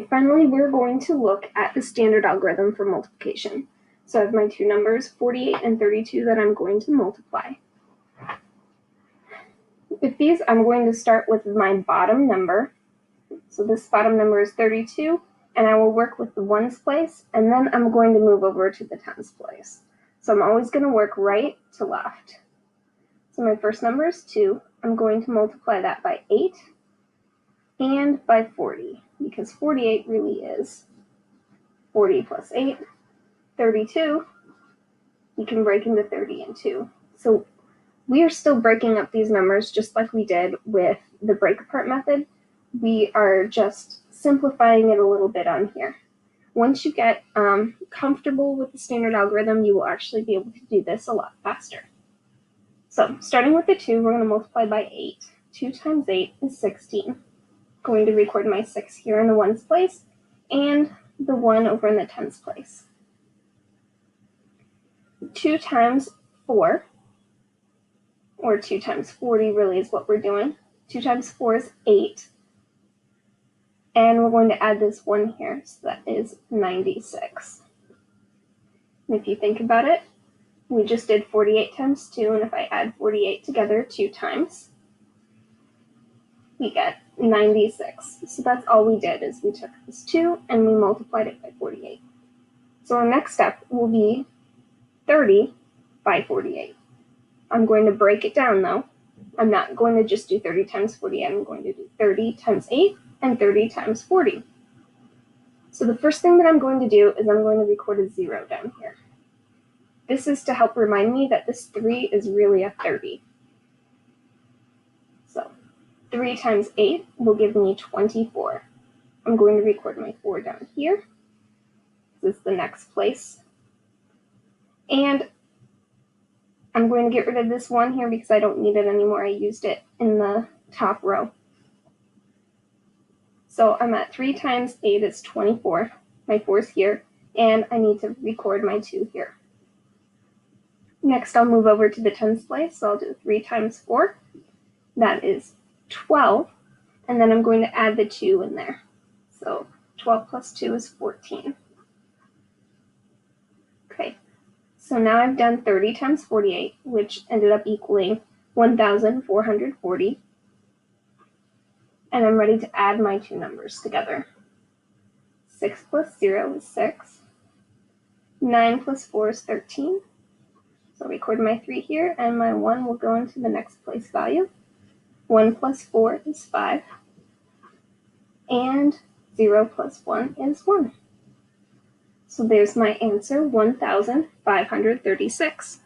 Okay, finally we're going to look at the standard algorithm for multiplication. So I have my two numbers, 48 and 32, that I'm going to multiply. With these, I'm going to start with my bottom number. So this bottom number is 32, and I will work with the ones place, and then I'm going to move over to the tens place. So I'm always going to work right to left. So my first number is 2. I'm going to multiply that by 8 and by 40, because 48 really is 40 plus 8, 32. You can break into 30 and 2. So we are still breaking up these numbers just like we did with the break apart method. We are just simplifying it a little bit on here. Once you get comfortable with the standard algorithm, you will actually be able to do this a lot faster. So starting with the 2, we're going to multiply by 8. 2 times 8 is 16. I'm going to record my 6 here in the ones place and the 1 over in the tens place. 2 times 4, or 2 times 40 really is what we're doing. 2 times 4 is 8. And we're going to add this 1 here, so that is 96. And if you think about it, we just did 48 times 2, and if I add 48 together 2 times, we get 96. So that's all we did, is we took this 2 and we multiplied it by 48. So our next step will be 30 by 48. I'm going to break it down though. I'm not going to just do 30 times 48, I'm going to do 30 times 8 and 30 times 40. So the first thing that I'm going to do is I'm going to record a 0 down here. This is to help remind me that this 3 is really a 30. So 3 times 8 will give me 24. I'm going to record my 4 down here. This is the next place. And I'm going to get rid of this 1 here because I don't need it anymore. I used it in the top row. So I'm at 3 times 8 is 24. My 4 is here, and I need to record my 2 here. Next, I'll move over to the tens place, so I'll do 3 times 4. That is 12, and then I'm going to add the 2 in there. So 12 plus 2 is 14. Okay, so now I've done 30 times 48, which ended up equaling 1,440. And I'm ready to add my two numbers together. 6 plus 0 is 6. 9 plus 4 is 13. So I'll record my 3 here, and my 1 will go into the next place value. 1 plus 4 is 5. And 0 plus 1 is 1. So there's my answer, 1,536.